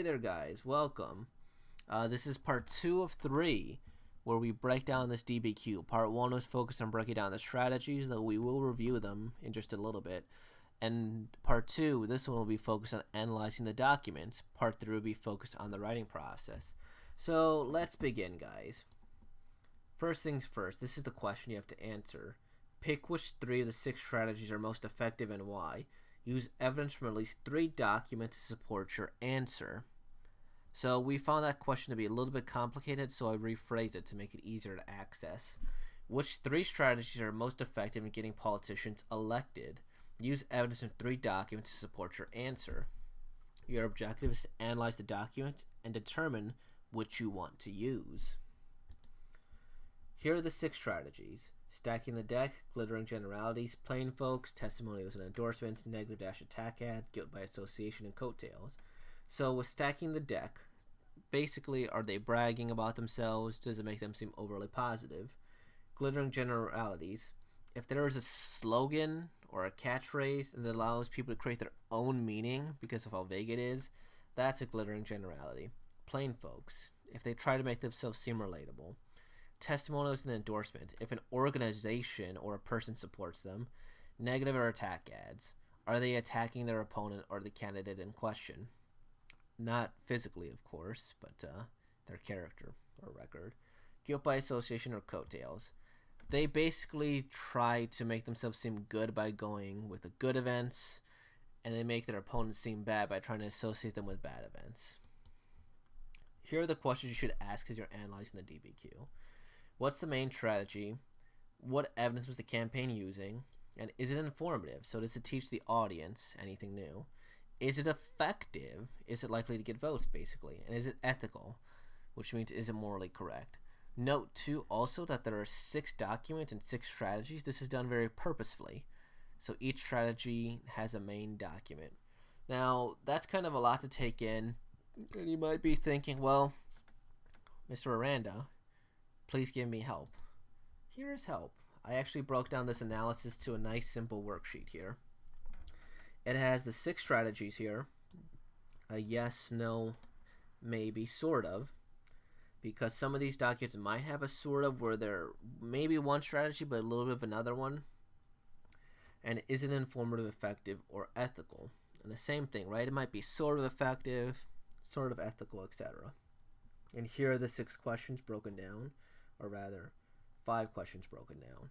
Hey there guys, welcome. This is part 2 of 3 where we break down this DBQ. Part 1 was focused on breaking down the strategies, though we will review them in just a little bit. And part 2, this one will be focused on analyzing the document. Part 3 will be focused on the writing process. So let's begin, guys. First things first, this is the question you have to answer. Pick which 3 of the 6 strategies are most effective and why. Use evidence from at least 3 documents to support your answer. So we found that question to be a little bit complicated, so I rephrased it to make it easier to access. Which 3 strategies are most effective in getting politicians elected? Use evidence from 3 documents to support your answer. Your objective is to analyze the document and determine which you want to use. Here are the 6 strategies. Stacking the deck, glittering generalities, plain folks, testimonials and endorsements, negative dash attack ads, guilt by association, and coattails. So with stacking the deck, basically, are they bragging about themselves? Does it make them seem overly positive? Glittering generalities, if there is a slogan or a catchphrase and that allows people to create their own meaning because of how vague it is, that's a glittering generality. Plain folks, if they try to make themselves seem relatable. Testimonials and endorsement, if an organization or a person supports them. Negative or attack ads, are they attacking their opponent or the candidate in question? Not physically, of course, but their character or record. Guilt by association or coattails, they basically try to make themselves seem good by going with the good events, and they make their opponents seem bad by trying to associate them with bad events. Here are the questions you should ask as you're analyzing the DBQ. What's the main strategy? What evidence was the campaign using? And is it informative? So does it teach the audience anything new? Is it effective? Is it likely to get votes, basically? And is it ethical? Which means, is it morally correct? Note, too, also that there are 6 documents and 6 strategies. This is done very purposefully. So each strategy has a main document. Now, that's kind of a lot to take in. And you might be thinking, well, Mr. Aranda, please give me help. Here is help. I actually broke down this analysis to a nice simple worksheet here. It has the 6 strategies here. A yes, no, maybe, sort of. Because some of these documents might have a sort of where they're maybe one strategy but a little bit of another one. And is it informative, effective, or ethical? And the same thing, right? It might be sort of effective, sort of ethical, etc. And here are the 6 questions broken down. Or rather, 5 questions broken down.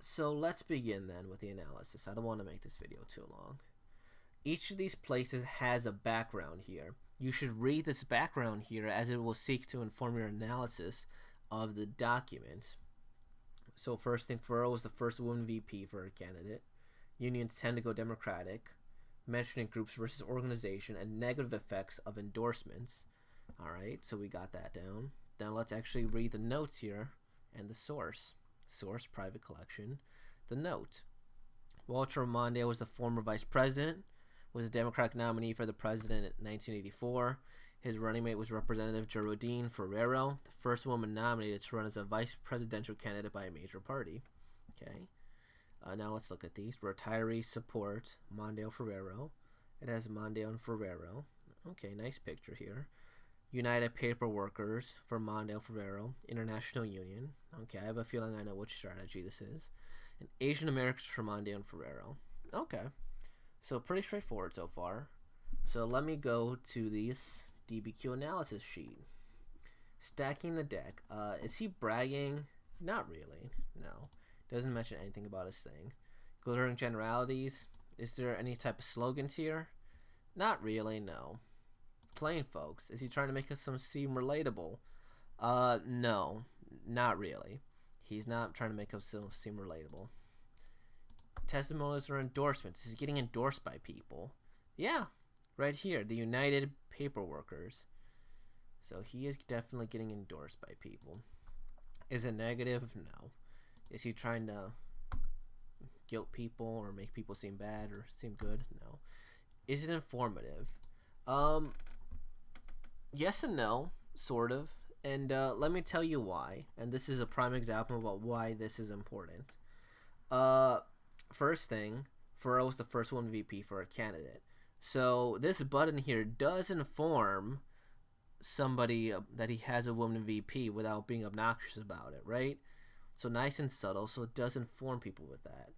So let's begin then with the analysis. I don't want to make this video too long. Each of these places has a background here. You should read this background here as it will seek to inform your analysis of the document. So first thing, Furrow was the first woman VP for a candidate. Unions tend to go Democratic. Mentioning groups versus organization and negative effects of endorsements. Alright, so we got that down. Now let's actually read the notes here and the source. Source, private collection. The note. Walter Mondale was the former vice president, was a Democratic nominee for the president in 1984. His running mate was Representative Geraldine Ferrero, the first woman nominated to run as a vice presidential candidate by a major party. Okay. Now let's look at these. Retirees support Mondale Ferrero. It has Mondale and Ferrero. Okay, nice picture here. United Paper Workers for Mondale Ferrero, International Union. Okay, I have a feeling I know which strategy this is. And Asian Americans for Mondale and Ferrero. Okay, so pretty straightforward so far. So let me go to this Dbq Analysis Sheet. Stacking the deck. Is he bragging? Not really, no. Doesn't mention anything about his thing. Glittering generalities. Is there any type of slogans here? Not really, no. Plain folks, is he trying to make us seem relatable? No, not really. He's not trying to make us seem relatable. Testimonials or endorsements. Is he getting endorsed by people? Yeah, right here, the United Paper Workers. So he is definitely getting endorsed by people. Is it negative? No. Is he trying to guilt people or make people seem bad or seem good? No. Is it informative? Yes and no, sort of. And let me tell you why. And this is a prime example about why this is important. First thing, Furrow was the first woman VP for a candidate. So this button here does inform somebody that he has a woman VP without being obnoxious about it, right? So nice and subtle, so it does inform people with that.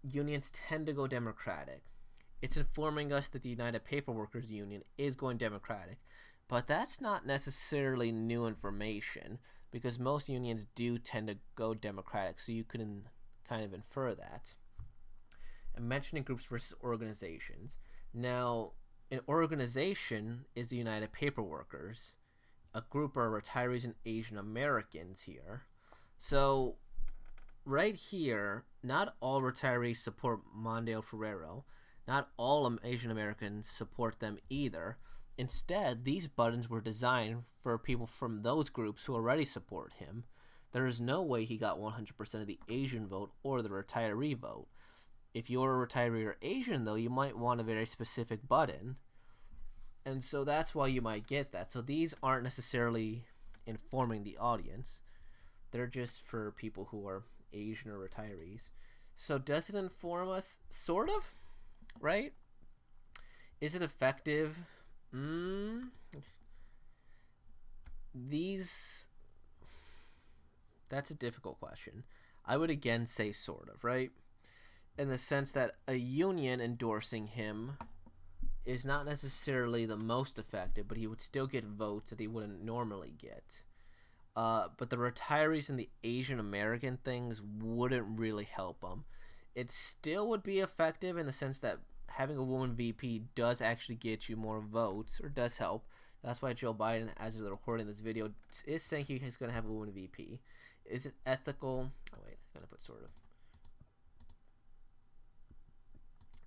Unions tend to go Democratic. It's informing us that the United Paperworkers Union is going Democratic, but that's not necessarily new information because most unions do tend to go Democratic, so you can kind of infer that. And mentioning groups versus organizations. Now, an organization is the United Paperworkers. A group are retirees and Asian Americans here. So, right here, not all retirees support Mondale Ferrero. Not all Asian Americans support them either. Instead, these buttons were designed for people from those groups who already support him. There is no way he got 100% of the Asian vote or the retiree vote. If you're a retiree or Asian, though, you might want a very specific button. And so that's why you might get that. So these aren't necessarily informing the audience. They're just for people who are Asian or retirees. So does it inform us? Sort of, right? Is it effective? That's a difficult question. I would again say sort of, right? In the sense that a union endorsing him is not necessarily the most effective, but he would still get votes that he wouldn't normally get. But the retirees and the Asian American things wouldn't really help him. It still would be effective in the sense that having a woman VP does actually get you more votes, or does help. That's why Joe Biden, as they're recording this video, is saying he's going to have a woman VP. Is it ethical? Oh, wait, I'm going to put sort of.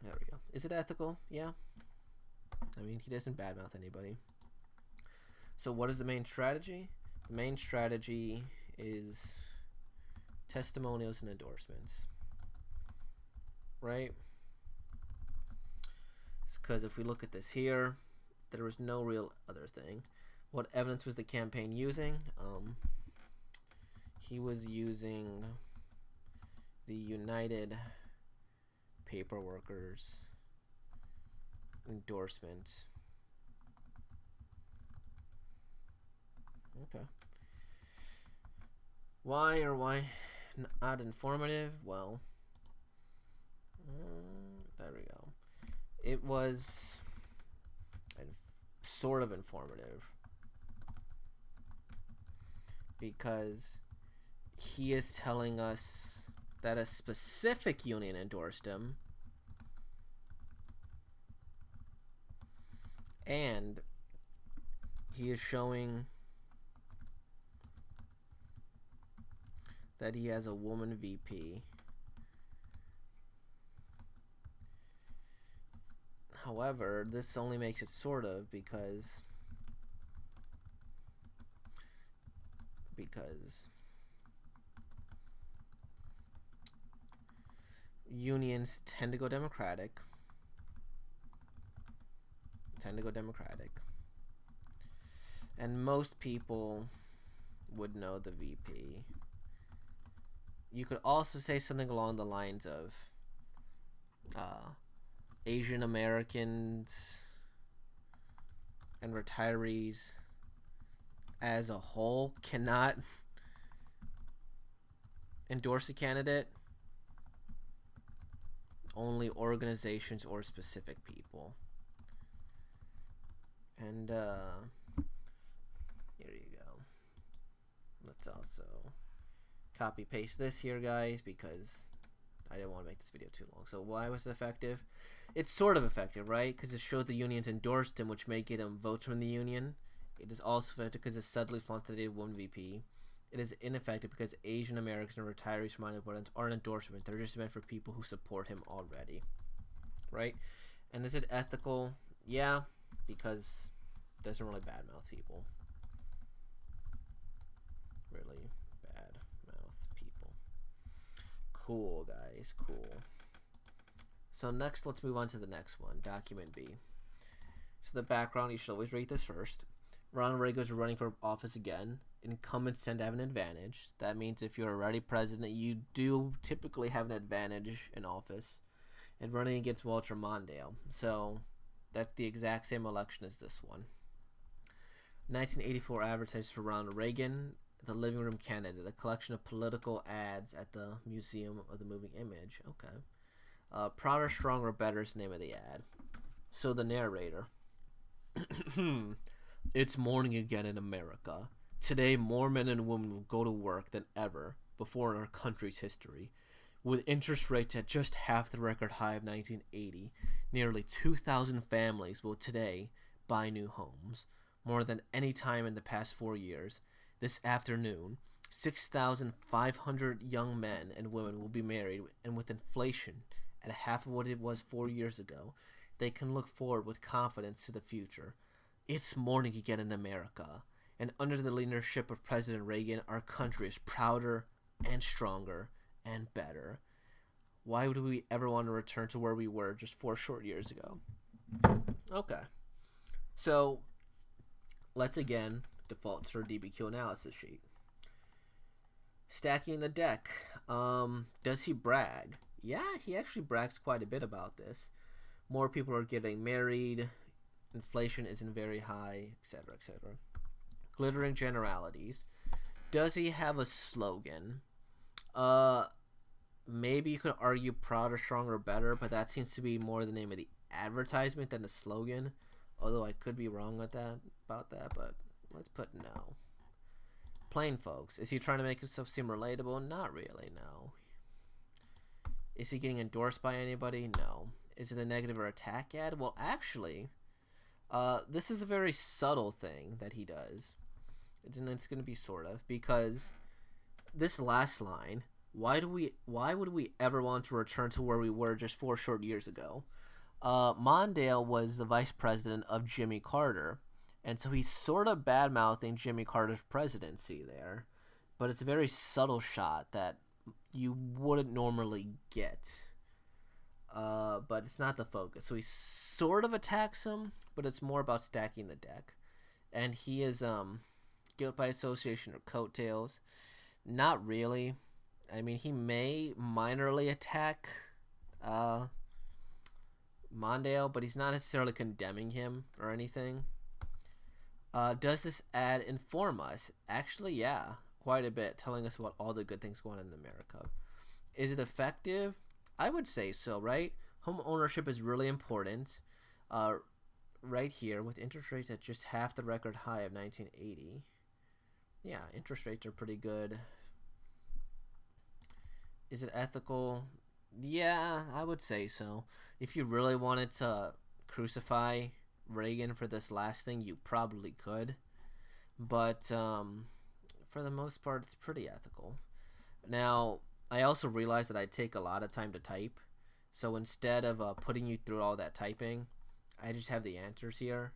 There we go. Is it ethical? Yeah. I mean, he doesn't badmouth anybody. So what is the main strategy? The main strategy is testimonials and endorsements. Right? Because if we look at this here, there was no real other thing. What evidence was the campaign using? He was using the United Paperworkers endorsement. Okay. Why or why not informative? Well, there we go. It was sort of informative because he is telling us that a specific union endorsed him, and he is showing that he has a woman VP. However, this only makes it sort of because unions tend to go Democratic. And most people would know the VP. You could also say something along the lines of Asian Americans and retirees as a whole cannot endorse a candidate. Only organizations or specific people. And here you go. Let's also copy paste this here, guys, because I didn't want to make this video too long. So why was it effective? It's sort of effective, right? Because it showed the unions endorsed him, which may get him votes from the union. It is also effective because it subtly flaunted a one VP. It is ineffective because Asian Americans and retirees from minor buttons aren't endorsements. They're just meant for people who support him already, right? And is it ethical? Yeah, because it doesn't really badmouth people. Really badmouth people. Cool, guys, cool. So next, let's move on to the next one, document B. So the background, you should always read this first. Ronald Reagan is running for office again. Incumbents tend to have an advantage. That means if you're already president, you do typically have an advantage in office. and running against Walter Mondale. So that's the exact same election as this one. 1984 advertised for Ronald Reagan, The Living Room Candidate, a collection of political ads at the Museum of the Moving Image. Okay. Prouder, Stronger, Better is the name of the ad. So the narrator. It's morning again in America. Today, more men and women will go to work than ever before in our country's history. With interest rates at just half the record high of 1980, nearly 2,000 families will today buy new homes, more than any time in the past 4 years. This afternoon, 6,500 young men and women will be married, and with inflation at half of what it was 4 years ago, they can look forward with confidence to the future. It's morning again in America, and under the leadership of President Reagan, our country is prouder and stronger and better. Why would we ever want to return to where we were just 4 short years ago? Okay. So, let's again default to our Dbq Analysis Sheet. Stacking the deck. Does he brag? Yeah, he actually brags quite a bit about this. More people are getting married. Inflation isn't very high, etc., etc. Glittering generalities. Does he have a slogan? Maybe you could argue Prouder, Stronger, Better, but that seems to be more the name of the advertisement than the slogan. Although I could be wrong with that about that, but let's put no. Plain folks. Is he trying to make himself seem relatable? Not really, no. Is he getting endorsed by anybody? No. Is it a negative or attack ad? Well, actually, this is a very subtle thing that he does. And it's going to be sort of, because this last line, why would we ever want to return to where we were just 4 short years ago? Mondale was the vice president of Jimmy Carter, and so he's sort of bad-mouthing Jimmy Carter's presidency there, but it's a very subtle shot that you wouldn't normally get. But it's not the focus. So he sort of attacks him, but it's more about stacking the deck. And he is guilt by association or coattails. Not really. I mean, he may minorly attack Mondale, but he's not necessarily condemning him or anything. Does this ad inform us? Actually, yeah, quite a bit, telling us about all the good things going on in America. Is it effective? I would say so, right? Home ownership is really important. Right here, with interest rates at just half the record high of 1980. Yeah, interest rates are pretty good. Is it ethical? Yeah, I would say so. If you really wanted to crucify Reagan for this last thing, you probably could. But for the most part, it's pretty ethical. Now, I also realized that I take a lot of time to type. So instead of putting you through all that typing, I just have the answers here.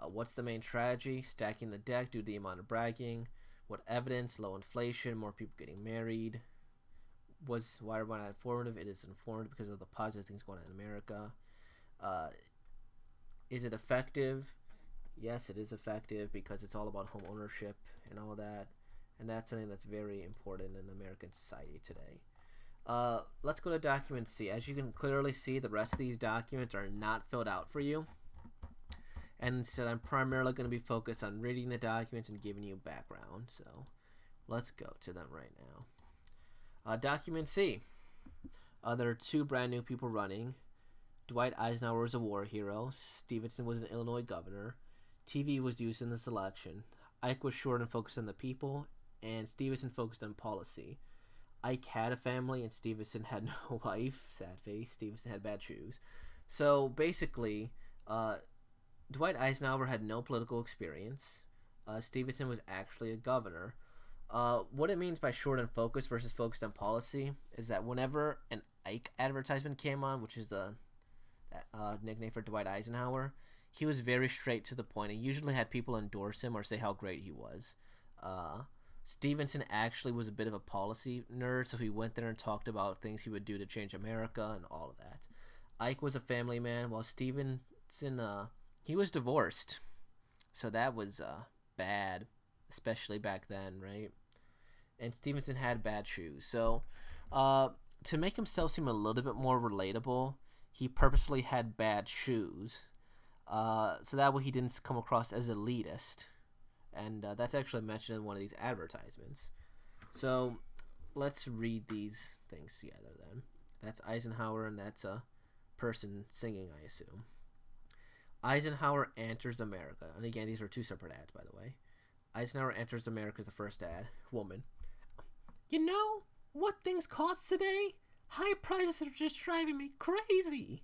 What's the main strategy? Stacking the deck due to the amount of bragging. What evidence? Low inflation, more people getting married. Why not informative? It is informative because of the positive things going on in America. Is it effective? Yes, it is effective because it's all about home ownership and all that. And that's something that's very important in American society today. Let's go to document C. As you can clearly see, the rest of these documents are not filled out for you. And instead, I'm primarily going to be focused on reading the documents and giving you background. So let's go to them right now. Document C. There are 2 brand new people running. Dwight Eisenhower was a war hero. Stevenson was an Illinois governor. TV was used in this election. Ike was short and focused on the people, and Stevenson focused on policy. Ike had a family, and Stevenson had no wife. Sad face. Stevenson had bad shoes. So basically, Dwight Eisenhower had no political experience. Stevenson was actually a governor. What it means by short and focused versus focused on policy is that whenever an Ike advertisement came on, which is the nickname for Dwight Eisenhower, he was very straight to the point and usually had people endorse him or say how great he was. Stevenson actually was a bit of a policy nerd, so he went there and talked about things he would do to change America and all of that. Ike was a family man, while Stevenson, he was divorced. So that was bad, especially back then, right? And Stevenson had bad shoes. So to make himself seem a little bit more relatable, he purposefully had bad shoes, so that way he didn't come across as elitist. And that's actually mentioned in one of these advertisements. So let's read these things together then. That's Eisenhower, and that's a person singing, I assume. Eisenhower enters America. And again, these are two separate ads, by the way. Eisenhower enters America is the first ad. Woman. You know what things cost today? High prices are just driving me crazy.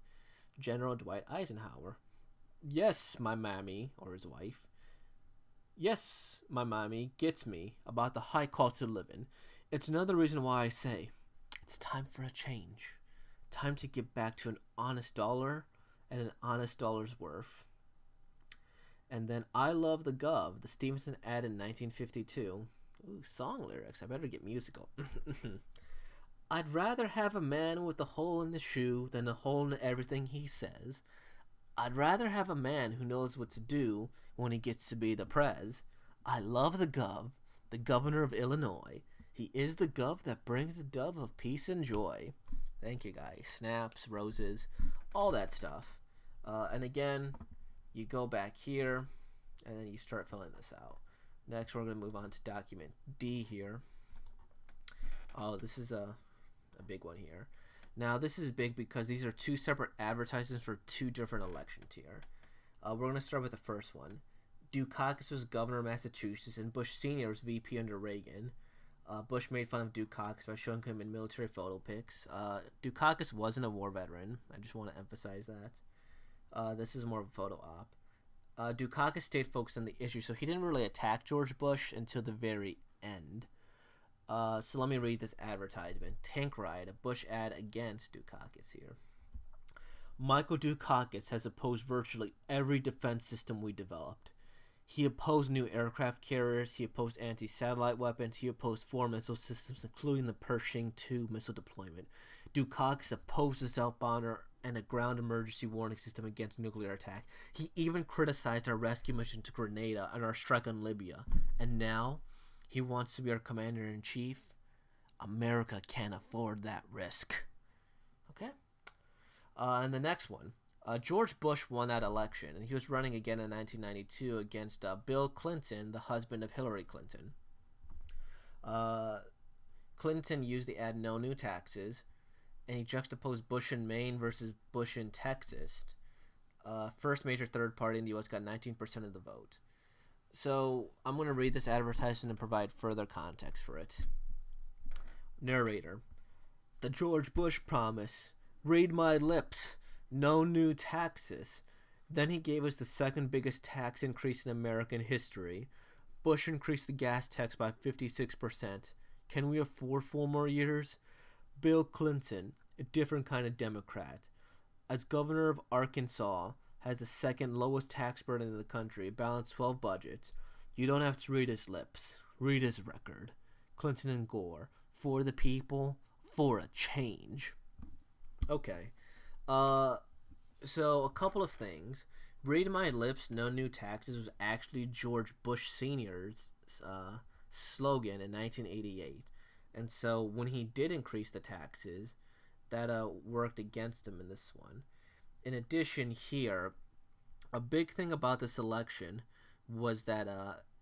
General Dwight Eisenhower. Yes, my mammy, or his wife. Yes, my mommy gets me about the high cost of living. It's another reason why I say it's time for a change. Time to get back to an honest dollar and an honest dollar's worth. And then I Love the Gov, the Stevenson ad in 1952. Ooh, song lyrics. I better get musical. I'd rather have a man with a hole in the shoe than a hole in everything he says. I'd rather have a man who knows what to do when he gets to be the prez. I love the Gov, the governor of Illinois. He is the Gov that brings the dove of peace and joy. Thank you, guys. Snaps, roses, all that stuff. And again, you go back here, and then you start filling this out. Next, we're going to move on to document D here. Oh, this is a big one here. Now, this is big because these are two separate advertisements for two different elections here. We're going to start with the first one. Dukakis was governor of Massachusetts, and Bush Sr. was VP under Reagan. Bush made fun of Dukakis by showing him in military photo pics. Dukakis wasn't a war veteran. I just want to emphasize that. This is more of a photo op. Dukakis stayed focused on the issue, so he didn't really attack George Bush until the very end. So let me read this advertisement. Tank Ride, a Bush ad against Dukakis here. Michael Dukakis has opposed virtually every defense system we developed. He opposed new aircraft carriers, he opposed anti-satellite weapons, he opposed 4 missile systems, including the Pershing II missile deployment. Dukakis opposed the Southbounder and a ground emergency warning system against nuclear attack. He even criticized our rescue mission to Grenada and our strike on Libya. And now, he wants to be our commander-in-chief. America can't afford that risk. Okay? And the next one. George Bush won that election, and he was running again in 1992 against Bill Clinton, the husband of Hillary Clinton. Clinton used the ad No New Taxes, and he juxtaposed Bush in Maine versus Bush in Texas. First major third party in the U.S. got 19% of the vote. So I'm going to read this advertisement and provide further context for it. Narrator. The George Bush promise. Read my lips. No new taxes. Then he gave us the second biggest tax increase in American history. Bush increased the gas tax by 56%. Can we afford 4 more years? Bill Clinton, a different kind of Democrat, as governor of Arkansas, has the second lowest tax burden in the country, balanced 12 budgets. You don't have to read his lips. Read his record. Clinton and Gore. For the people, for a change. Okay. So a couple of things. Read my lips, no new taxes was actually George Bush Sr.'s slogan in 1988. And so when he did increase the taxes, that worked against him in this one. In addition here, a big thing about this election was that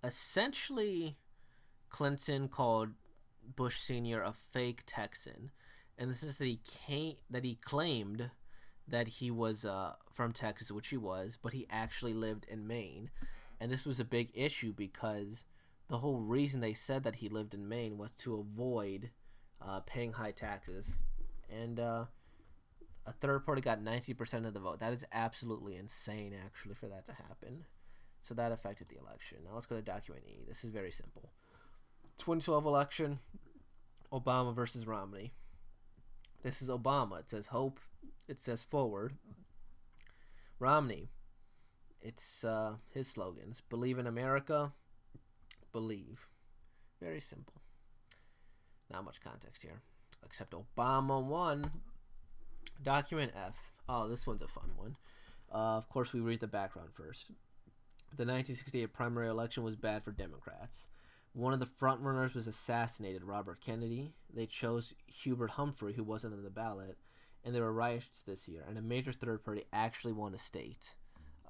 essentially Clinton called Bush Sr. a fake Texan. And this is that he claimed that he was from Texas, which he was, but he actually lived in Maine. And this was a big issue because the whole reason they said that he lived in Maine was to avoid paying high taxes. And a third party got 90% of the vote. That is absolutely insane, actually, for that to happen. So that affected the election. Now let's go to document E. This is very simple. 2012 election, Obama versus Romney. This is Obama. It says hope. It says forward. Romney. It's his slogans. Believe in America. Believe. Very simple. Not much context here. Except Obama won. Document F. Oh, this one's a fun one. Of course, we read the background first. The 1968 primary election was bad for Democrats. One of the frontrunners was assassinated, Robert Kennedy. They chose Hubert Humphrey, who wasn't on the ballot. and there were riots this year, and a major third party actually won a state.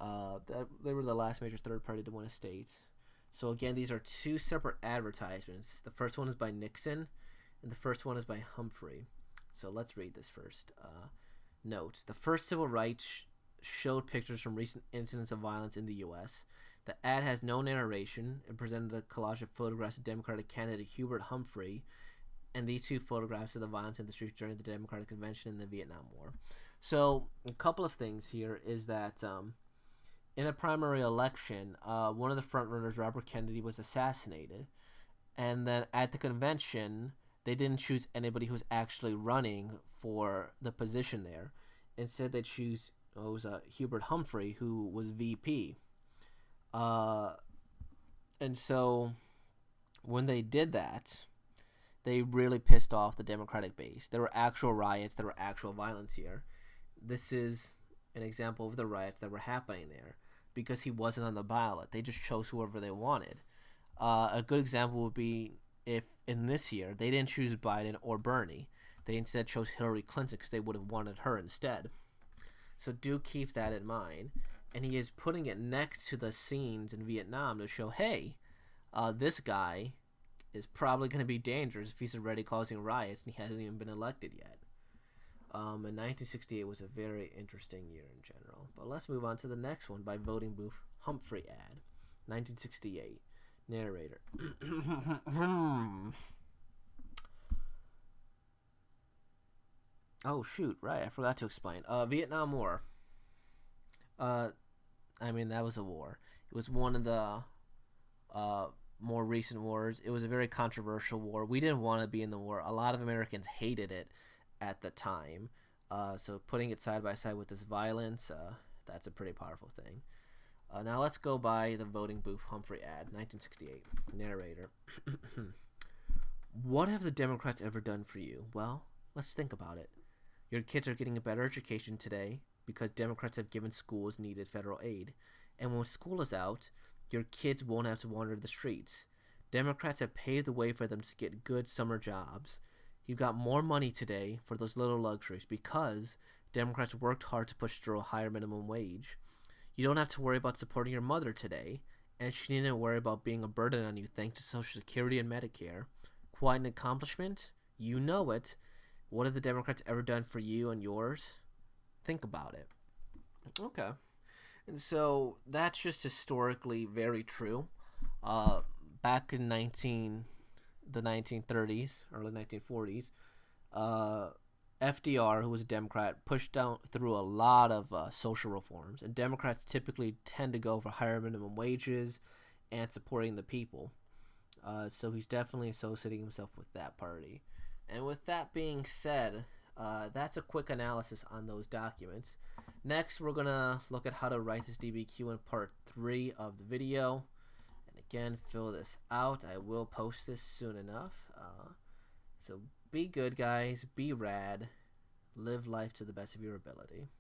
They were the last major third party to win a state. So again, these are two separate advertisements. The first one is by Nixon, and the first one is by Humphrey. So let's read this first. Note, the first civil rights showed pictures from recent incidents of violence in the U.S. The ad has no narration and presented a collage of photographs of Democratic candidate Hubert Humphrey, and these two photographs of the violence in the streets during the Democratic Convention in the Vietnam War. So a couple of things here is that in a primary election, one of the frontrunners, Robert Kennedy, was assassinated, and then at the convention, they didn't choose anybody who was actually running for the position there. Instead, they choose Hubert Humphrey, who was VP. And so when they did that, they really pissed off the Democratic base. There were actual riots. There were actual violence here. This is an example of the riots that were happening there because he wasn't on the ballot. They just chose whoever they wanted. A good example would be if in this year they didn't choose Biden or Bernie. They instead chose Hillary Clinton because they would have wanted her instead. So do keep that in mind. And he is putting it next to the scenes in Vietnam to show, hey, this guy is probably going to be dangerous if he's already causing riots and he hasn't even been elected yet. And 1968 was a very interesting year in general. But let's move on to the next one by voting booth Humphrey ad. 1968. Narrator. Oh, shoot. Right. I forgot to explain. Vietnam War. That was a war. It was one of the more recent wars. It was a very controversial war. We didn't want to be in the war. A lot of Americans hated it at the time. So putting it side by side with this violence, that's a pretty powerful thing. Now let's go by the voting booth Humphrey ad, 1968. Narrator. What have the Democrats ever done for you? Well, let's think about it. Your kids are getting a better education today because Democrats have given schools needed federal aid. And when school is out, your kids won't have to wander the streets. Democrats have paved the way for them to get good summer jobs. You've got more money today for those little luxuries because Democrats worked hard to push through a higher minimum wage. You don't have to worry about supporting your mother today, and she needn't worry about being a burden on you thanks to Social Security and Medicare. Quite an accomplishment? You know it. What have the Democrats ever done for you and yours? Think about it. Okay. And so that's just historically very true. Back in the 1930s, early 1940s, FDR, who was a Democrat, pushed through a lot of social reforms. And Democrats typically tend to go for higher minimum wages and supporting the people. So he's definitely associating himself with that party. And with that being said, that's a quick analysis on those documents. Next, we're going to look at how to write this DBQ in part 3 of the video. And again, fill this out. I will post this soon enough. So be good, guys. Be rad. Live life to the best of your ability.